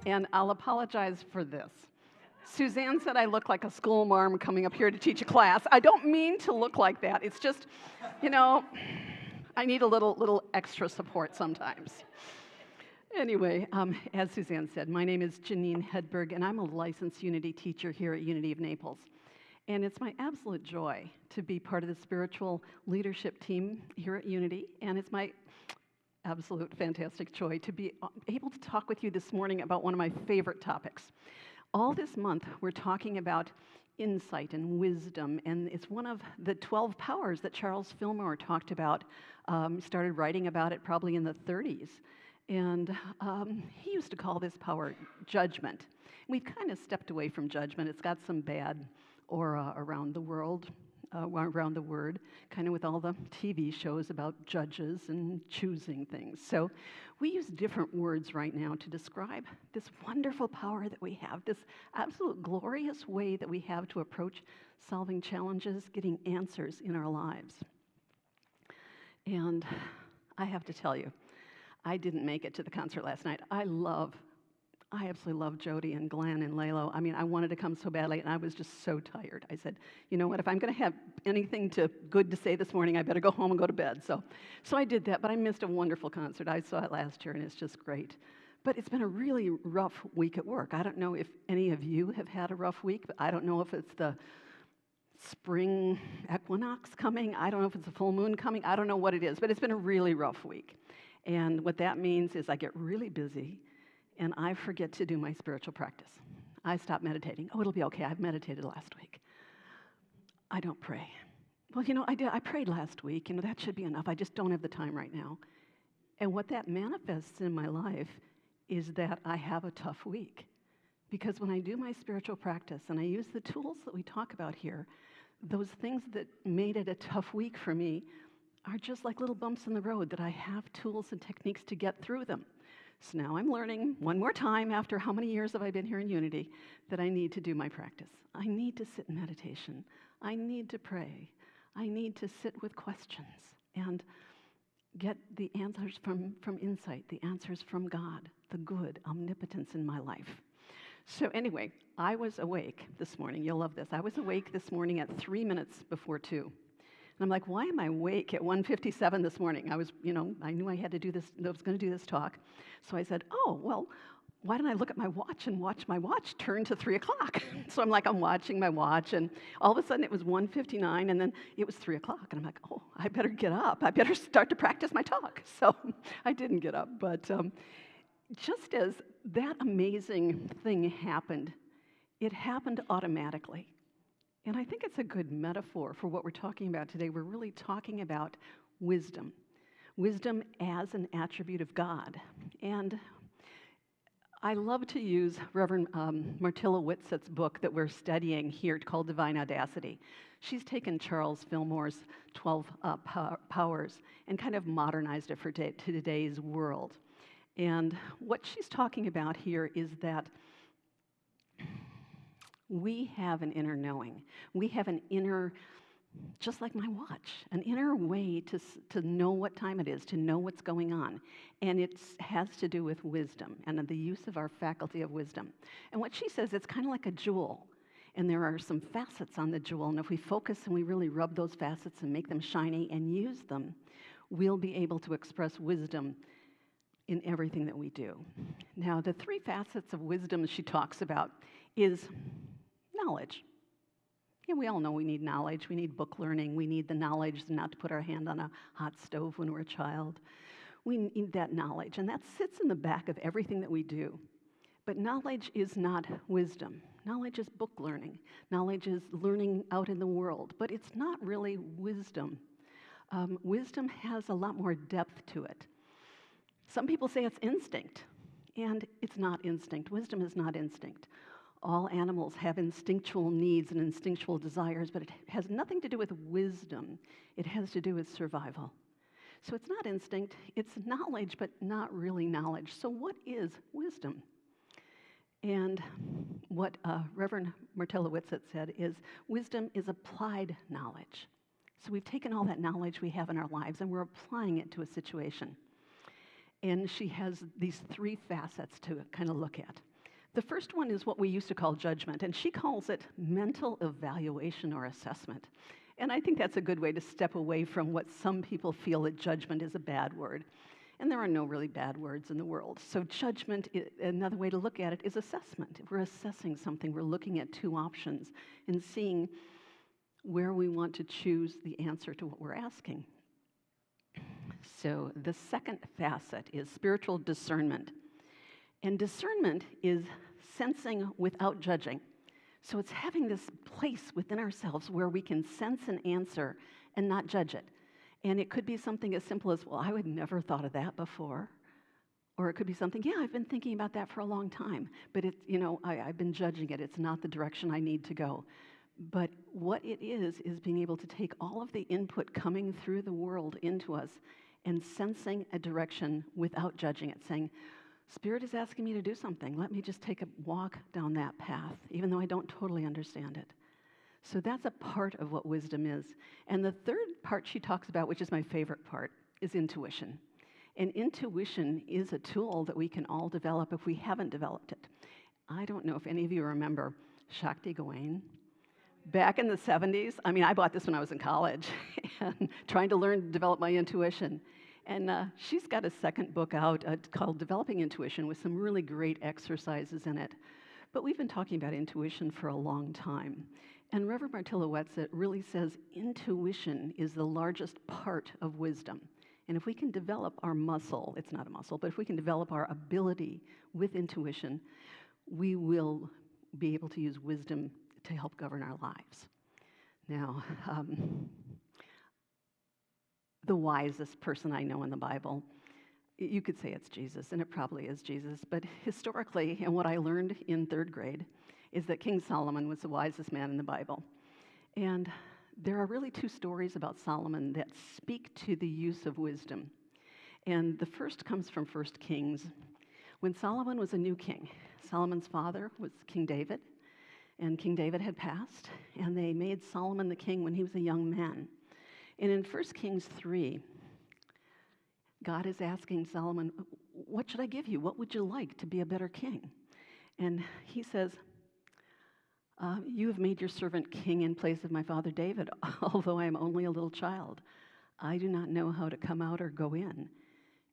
and I'll apologize for this. Suzanne said I look like a school marm coming up here to teach a class. I don't mean to look like that. It's just, you know, I need a little extra support sometimes. Anyway, as Suzanne said, my name is Jeannine Hedberg, and I'm a licensed Unity teacher here at Unity of Naples. And it's my absolute joy to be part of the spiritual leadership team here at Unity, and it's my absolute fantastic joy to be able to talk with you this morning about one of my favorite topics. All this month, we're talking about insight and wisdom, and it's one of the 12 powers that Charles Fillmore talked about, started writing about it probably in the 30s. And he used to call this power judgment. We've kind of stepped away from judgment. It's got some bad aura around the world, around the word, kind of with all the TV shows about judges and choosing things. So we use different words right now to describe this wonderful power that we have, this absolute glorious way that we have to approach solving challenges, getting answers in our lives. And I have to tell you, I didn't make it to the concert last night. I absolutely love Jody and Glenn and Lalo. I mean, I wanted to come so badly, and I was just so tired. I said, you know what, if I'm going to have anything good to say this morning, I better go home and go to bed. So I did that, but I missed a wonderful concert. I saw it last year, and it's just great. But it's been a really rough week at work. I don't know if any of you have had a rough week, but I don't know if it's the spring equinox coming. I don't know if it's a full moon coming. I don't know what it is, but it's been a really rough week. And what that means is I get really busy, and I forget to do my spiritual practice. I stop meditating. Oh, it'll be okay. I've meditated last week. I don't pray. Well, you know, I prayed last week. You know, that should be enough. I just don't have the time right now. And what that manifests in my life is that I have a tough week. Because when I do my spiritual practice and I use the tools that we talk about here, those things that made it a tough week for me are just like little bumps in the road that I have tools and techniques to get through them. So now I'm learning one more time after how many years have I been here in Unity that I need to do my practice. I need to sit in meditation. I need to pray. I need to sit with questions and get the answers from insight, the answers from God, the good omnipotence in my life. So anyway, I was awake this morning. You'll love this. I was awake this morning at 3 minutes before 2. And I'm like, why am I awake at 1:57 this morning? I knew I had to do this, I was going to do this talk. So I said, oh, well, why don't I look at my watch and watch my watch turn to 3 o'clock? So I'm watching my watch, and all of a sudden it was 1:59, and then it was 3 o'clock. And I'm like, oh, I better get up. I better start to practice my talk. So I didn't get up, but just as that amazing thing happened, it happened automatically. And I think it's a good metaphor for what we're talking about today. We're really talking about wisdom. Wisdom as an attribute of God. And I love to use Reverend Martilla Whitsett's book that we're studying here called Divine Audacity. She's taken Charles Fillmore's 12 powers and kind of modernized it for today's world. And what she's talking about here is that we have an inner knowing. We have an inner, just like my watch, an inner way to know what time it is, to know what's going on. And it has to do with wisdom and the use of our faculty of wisdom. And what she says, it's kind of like a jewel. And there are some facets on the jewel. And if we focus and we really rub those facets and make them shiny and use them, we'll be able to express wisdom in everything that we do. Now, the 3 facets of wisdom she talks about is knowledge. Yeah, we all know we need knowledge. We need book learning. We need the knowledge not to put our hand on a hot stove when we're a child. We need that knowledge, and that sits in the back of everything that we do. But knowledge is not wisdom. Knowledge is book learning. Knowledge is learning out in the world, but it's not really wisdom. Wisdom has a lot more depth to it. Some people say it's instinct, and it's not instinct. Wisdom is not instinct. All animals have instinctual needs and instinctual desires, but it has nothing to do with wisdom. It has to do with survival. So it's not instinct, it's knowledge, but not really knowledge. So what is wisdom? And what Reverend Martilla Whitsett said is, wisdom is applied knowledge. So we've taken all that knowledge we have in our lives and we're applying it to a situation. And she has these 3 facets to kind of look at. The first one is what we used to call judgment, and she calls it mental evaluation or assessment. And I think that's a good way to step away from what some people feel that judgment is a bad word. And there are no really bad words in the world. So judgment, another way to look at it, is assessment. If we're assessing something, we're looking at two options and seeing where we want to choose the answer to what we're asking. So the second facet is spiritual discernment. And discernment is sensing without judging. So it's having this place within ourselves where we can sense an answer and not judge it. And it could be something as simple as, well, I would never thought of that before. Or it could be something, yeah, I've been thinking about that for a long time, but it's, I've been judging it. It's not the direction I need to go. But what it is being able to take all of the input coming through the world into us and sensing a direction without judging it, saying, Spirit is asking me to do something. Let me just take a walk down that path, even though I don't totally understand it. So that's a part of what wisdom is. And the third part she talks about, which is my favorite part, is intuition. And intuition is a tool that we can all develop if we haven't developed it. I don't know if any of you remember Shakti Gawain. Back in the 70s, I bought this when I was in college and trying to develop my intuition. And she's got a second book out called Developing Intuition with some really great exercises in it. But we've been talking about intuition for a long time. And Reverend Martilla Wetzel really says intuition is the largest part of wisdom. And if we can develop our muscle, it's not a muscle, but if we can develop our ability with intuition, we will be able to use wisdom to help govern our lives. Now, the wisest person I know in the Bible, you could say it's Jesus, and it probably is Jesus, but historically, and what I learned in third grade, is that King Solomon was the wisest man in the Bible. And there are really two stories about Solomon that speak to the use of wisdom. And the first comes from 1 Kings. When Solomon was a new king, Solomon's father was King David, and King David had passed, and they made Solomon the king when he was a young man. And in 1 Kings 3, God is asking Solomon, what should I give you? What would you like to be a better king? And he says, you have made your servant king in place of my father David, although I am only a little child. I do not know how to come out or go in.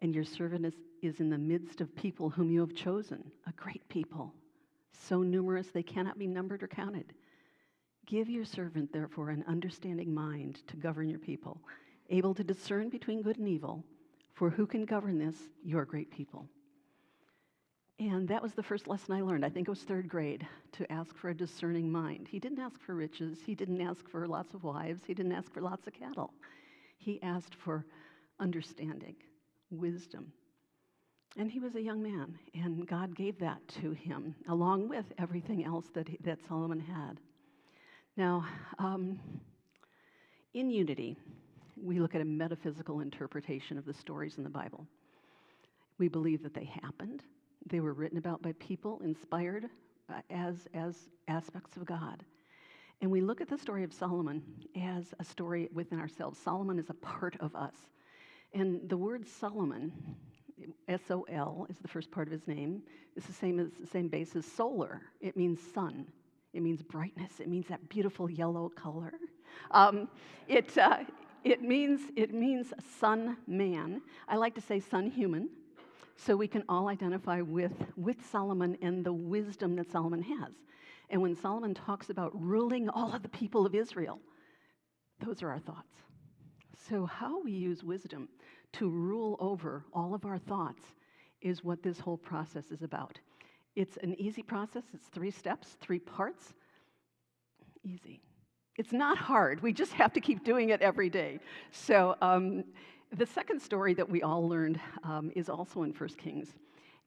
And your servant is in the midst of people whom you have chosen, a great people, so numerous they cannot be numbered or counted. Give your servant, therefore, an understanding mind to govern your people, able to discern between good and evil, for who can govern this, your great people? And that was the first lesson I learned. I think it was third grade, to ask for a discerning mind. He didn't ask for riches. He didn't ask for lots of wives. He didn't ask for lots of cattle. He asked for understanding, wisdom. And he was a young man, and God gave that to him, along with everything else that Solomon had. Now, in Unity, we look at a metaphysical interpretation of the stories in the Bible. We believe that they happened. They were written about by people inspired as aspects of God. And we look at the story of Solomon as a story within ourselves. Solomon is a part of us. And the word Solomon, S-O-L, is the first part of his name. It's the same base as solar. It means sun. It means brightness. It means that beautiful yellow color. It means sun man. I like to say sun human, so we can all identify with Solomon and the wisdom that Solomon has. And when Solomon talks about ruling all of the people of Israel, those are our thoughts. So how we use wisdom to rule over all of our thoughts is what this whole process is about. It's an easy process. It's 3 steps, 3 parts. Easy. It's not hard. We just have to keep doing it every day. So the second story that we all learned is also in 1 Kings.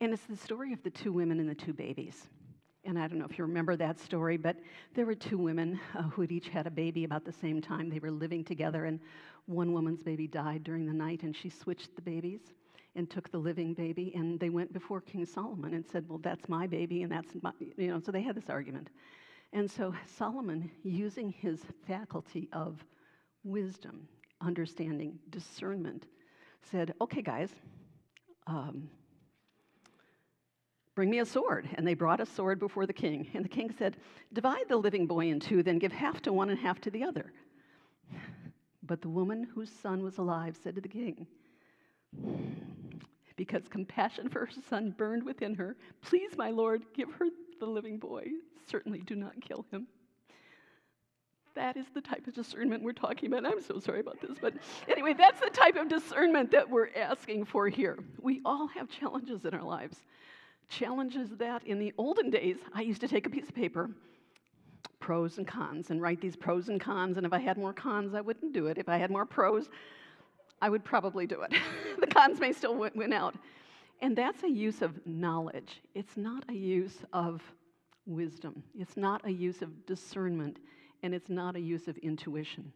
And it's the story of the 2 women and the 2 babies. And I don't know if you remember that story, but there were 2 women who had each had a baby about the same time. They were living together, and one woman's baby died during the night, and she switched the babies and took the living baby, and they went before King Solomon and said, well, that's my baby, and that's my, so they had this argument. And so Solomon, using his faculty of wisdom, understanding, discernment, said, okay, guys, Bring me a sword. And they brought a sword before the king. And the king said, divide the living boy in two, then give half to one and half to the other. But the woman whose son was alive said to the king, because compassion for her son burned within her, please, my lord, give her the living boy. Certainly do not kill him. That is the type of discernment we're talking about. I'm so sorry about this, but anyway, that's the type of discernment that we're asking for here. We all have challenges in our lives. Challenges that in the olden days, I used to take a piece of paper, pros and cons, and write these pros and cons, and if I had more cons, I wouldn't do it. If I had more pros, I would probably do it. The cons may still win out. And that's a use of knowledge. It's not a use of wisdom. It's not a use of discernment. And it's not a use of intuition.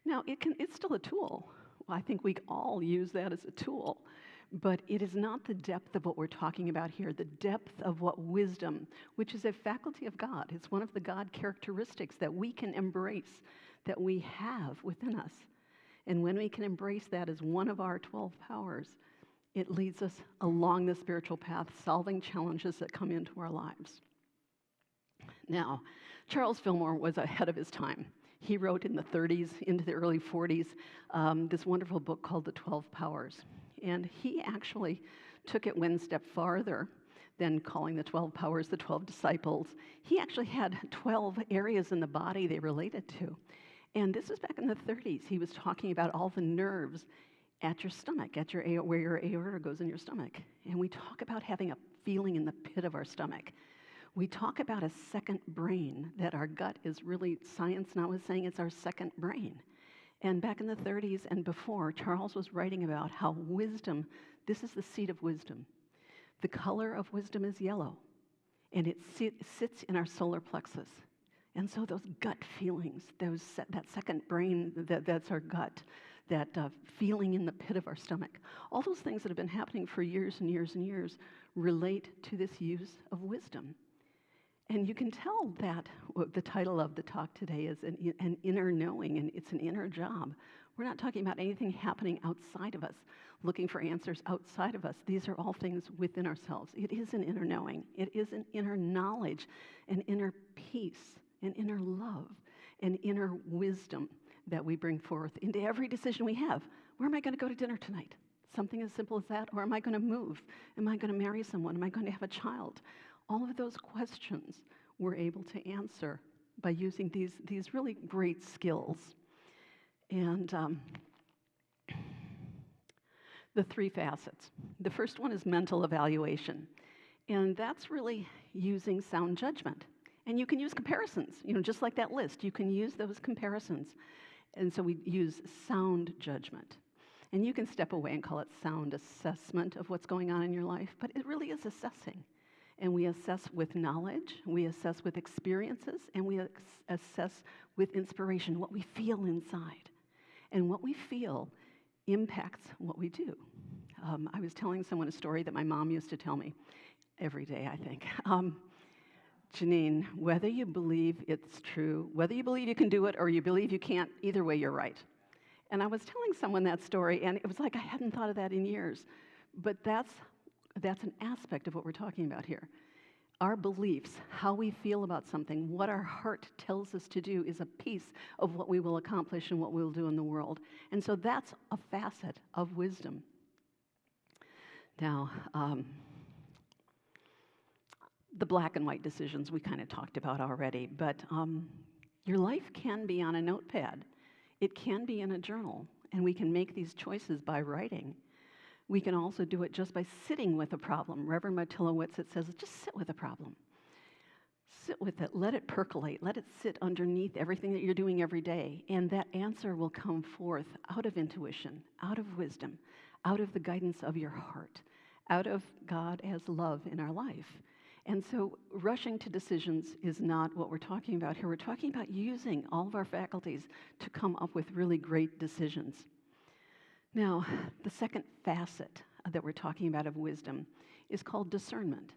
Now, it's still a tool. I think we all use that as a tool. But it is not the depth of what we're talking about here, the depth of what wisdom, which is a faculty of God. It's one of the God characteristics that we can embrace, that we have within us. And when we can embrace that as one of our 12 powers, it leads us along the spiritual path, solving challenges that come into our lives. Now, Charles Fillmore was ahead of his time. He wrote in the 30s into the early 40s this wonderful book called The 12 Powers. And he actually took it one step farther than calling the 12 powers the 12 disciples. He actually had 12 areas in the body they related to. And this was back in the 30s. He was talking about all the nerves at your stomach, where your aorta goes in your stomach. And we talk about having a feeling in the pit of our stomach. We talk about a second brain, that our gut is really, science now is saying it's our second brain. And back in the 30s and before, Charles was writing about how wisdom, this is the seat of wisdom. The color of wisdom is yellow, and it sits in our solar plexus. And so those gut feelings, that second brain, that's our gut, that feeling in the pit of our stomach, all those things that have been happening for years and years and years relate to this use of wisdom. And you can tell that the title of the talk today is an inner knowing, and it's an inner job. We're not talking about anything happening outside of us, looking for answers outside of us. These are all things within ourselves. It is an inner knowing. It is an inner knowledge, an inner peace, an inner love, an inner wisdom that we bring forth into every decision we have. Where am I going to go to dinner tonight? Something as simple as that. Or am I going to move? Am I going to marry someone? Am I going to have a child? All of those questions we're able to answer by using these really great skills. And the three facets. The first one is mental evaluation. And that's really using sound judgment. And you can use comparisons, just like that list. You can use those comparisons. And so we use sound judgment. And you can step away and call it sound assessment of what's going on in your life, but it really is assessing. And we assess with knowledge, we assess with experiences, and we assess with inspiration, what we feel inside. And what we feel impacts what we do. I was telling someone a story that my mom used to tell me every day, I think. Jeannine, whether you believe it's true, whether you believe you can do it or you believe you can't, either way you're right. And I was telling someone that story, and it was like I hadn't thought of that in years. But that's an aspect of what we're talking about here. Our beliefs, how we feel about something, what our heart tells us to do is a piece of what we will accomplish and what we'll do in the world. And so that's a facet of wisdom. Now, the black and white decisions we kind of talked about already, but your life can be on a notepad. It can be in a journal, and we can make these choices by writing. We can also do it just by sitting with a problem. Reverend Martillowitz, it says, just sit with a problem. Sit with it. Let it percolate. Let it sit underneath everything that you're doing every day. And that answer will come forth out of intuition, out of wisdom, out of the guidance of your heart, out of God as love in our life. And so rushing to decisions is not what we're talking about here. We're talking about using all of our faculties to come up with really great decisions. Now, the second facet that we're talking about of wisdom is called discernment.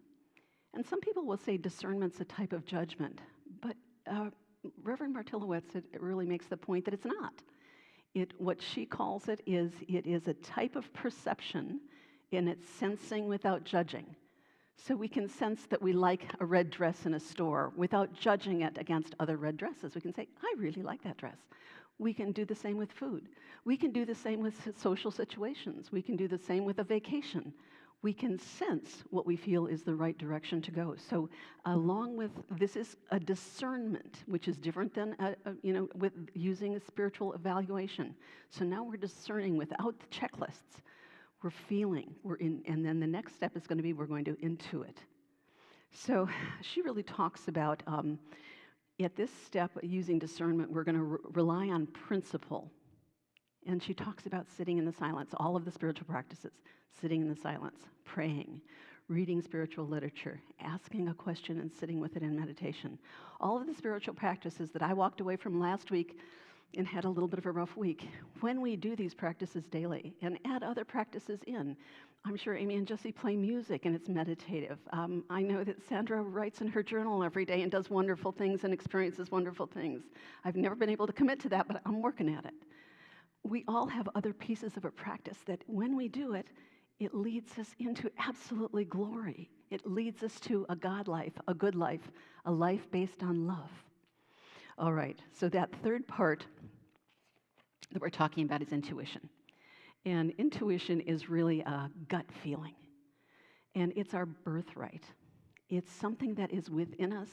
And some people will say discernment's a type of judgment, but Reverend Martillowitz it really makes the point that it's not. What she calls it is a type of perception, and it's sensing without judging. So we can sense that we like a red dress in a store without judging it against other red dresses. We can say, I really like that dress. We can do the same with food. We can do the same with social situations. We can do the same with a vacation. We can sense what we feel is the right direction to go. So along with, this is a discernment, which is different than, with using a spiritual evaluation. So now we're discerning without the checklists. We're feeling, and then the next step is going to be we're going to intuit. So she really talks about, at this step, using discernment, we're going to rely on principle. And she talks about sitting in the silence, all of the spiritual practices, sitting in the silence, praying, reading spiritual literature, asking a question and sitting with it in meditation. All of the spiritual practices that I walked away from last week and had a little bit of a rough week. When we do these practices daily and add other practices in, I'm sure Amy and Jesse play music and it's meditative. I know that Sandra writes in her journal every day and does wonderful things and experiences wonderful things. I've never been able to commit to that, but I'm working at it. We all have other pieces of a practice that when we do it, it leads us into absolutely glory. It leads us to a God life, a good life, a life based on love. All right, so that third part that we're talking about is intuition. And intuition is really a gut feeling. And it's our birthright. It's something that is within us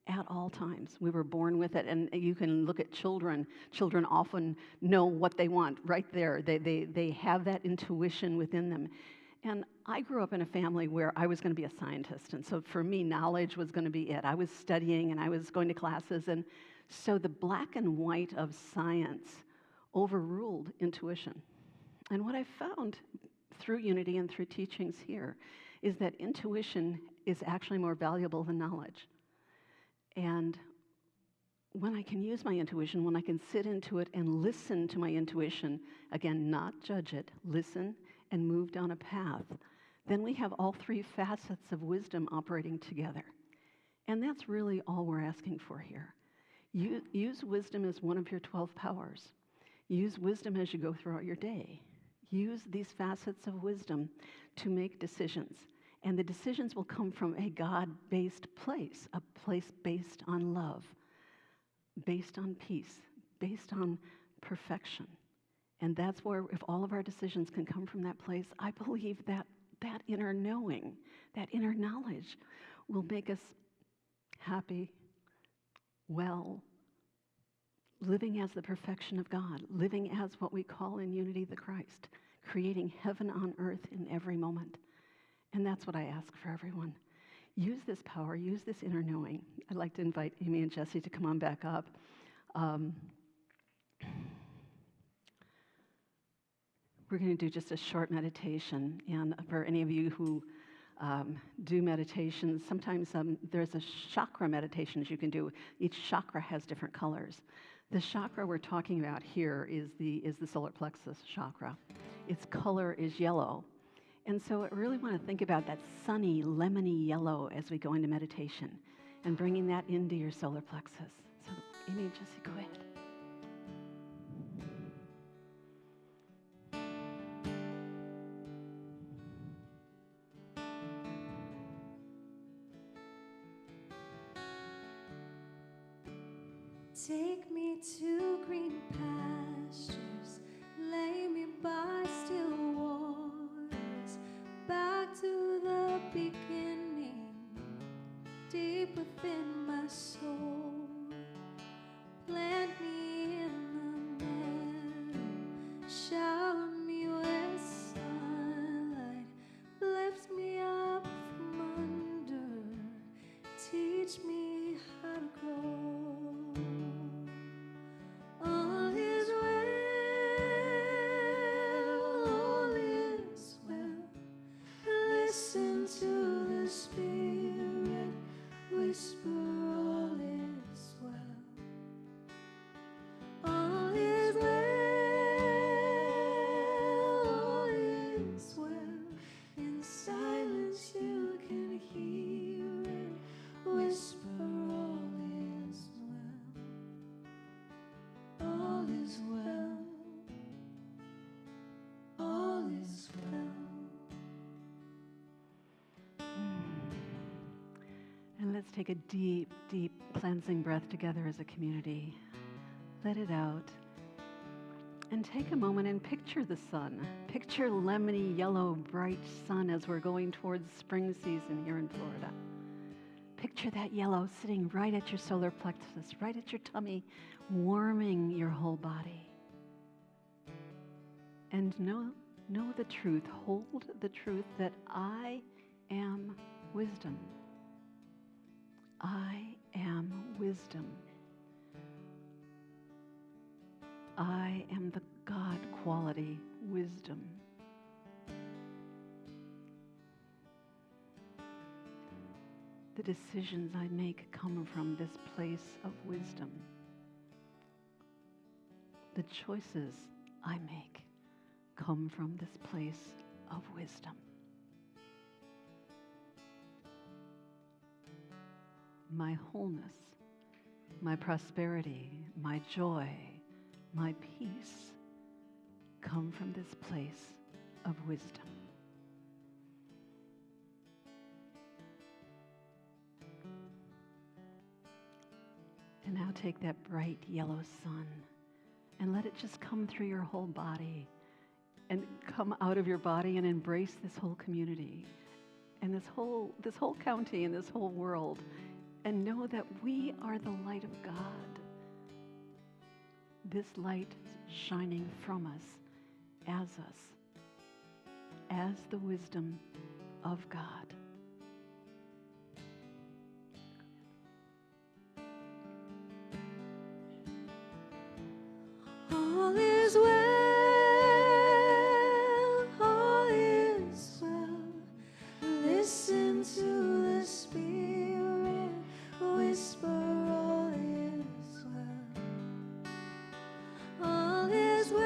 at all times. We were born with it, and you can look at children. Children often know what they want right there. They have that intuition within them. And I grew up in a family where I was going to be a scientist, and so for me, knowledge was going to be it. I was studying, and I was going to classes, and so the black and white of science overruled intuition. And what I found through Unity and through teachings here is that intuition is actually more valuable than knowledge. And when I can use my intuition, when I can sit into it and listen to my intuition, again, not judge it, listen and move down a path, then we have all three facets of wisdom operating together. And that's really all we're asking for here. Use wisdom as one of your 12 powers. Use wisdom as you go throughout your day. Use these facets of wisdom to make decisions. And the decisions will come from a God-based place, a place based on love, based on peace, based on perfection. And that's where, if all of our decisions can come from that place, I believe that that inner knowing, that inner knowledge will make us happy, well, living as the perfection of God, living as what we call in Unity the Christ, creating heaven on earth in every moment. And that's what I ask for everyone. Use this power, use this inner knowing. I'd like to invite Amy and Jesse to come on back up. We're going to do just a short meditation. And for any of you who do meditations, sometimes there's a chakra meditations you can do. Each chakra has different colors. The chakra we're talking about here is the solar plexus chakra. Its color is yellow. And so I really want to think about that sunny, lemony yellow as we go into meditation and bringing that into your solar plexus. So Amy and Jesse, go ahead. Take me to green pastures, lay me by still waters, back to the beginning, deep within my soul. Plant me in the meadow, shower me with sunlight, lift me up from under, teach me how to grow. All is well. Listen to the Spirit whisper, all is well. All is well, all is well. In silence you can hear it whisper, all is well. All is well. All is well. let's take a deep, deep cleansing breath together as a community. Let it out. And take a moment and picture the sun. Picture lemony yellow, bright sun as we're going towards spring season here in Florida. Picture that yellow sitting right at your solar plexus, right at your tummy, warming your whole body. And know the truth, hold the truth that I am wisdom. I am wisdom. I am the God quality wisdom. The decisions I make come from this place of wisdom. The choices I make come from this place of wisdom. My wholeness, my prosperity, my joy, my peace come from this place of wisdom. And now take that bright yellow sun and let it just come through your whole body and come out of your body and embrace this whole community and this whole county and this whole world, and know that we are the light of God. This light shining from us, as the wisdom of God. All is well, all is well. Listen to the Spirit whisper, all is well. All is well,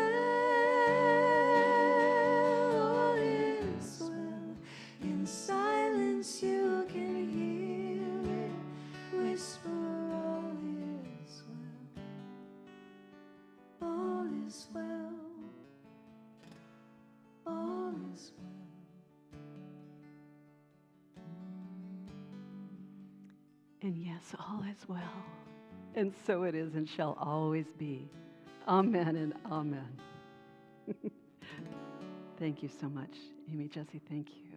all is well. In silence you can hear it whisper, all is well. All is well, all is well. And yes, all is well. And so it is and shall always be. Amen and amen. Thank you so much, Amy, Jesse, thank you.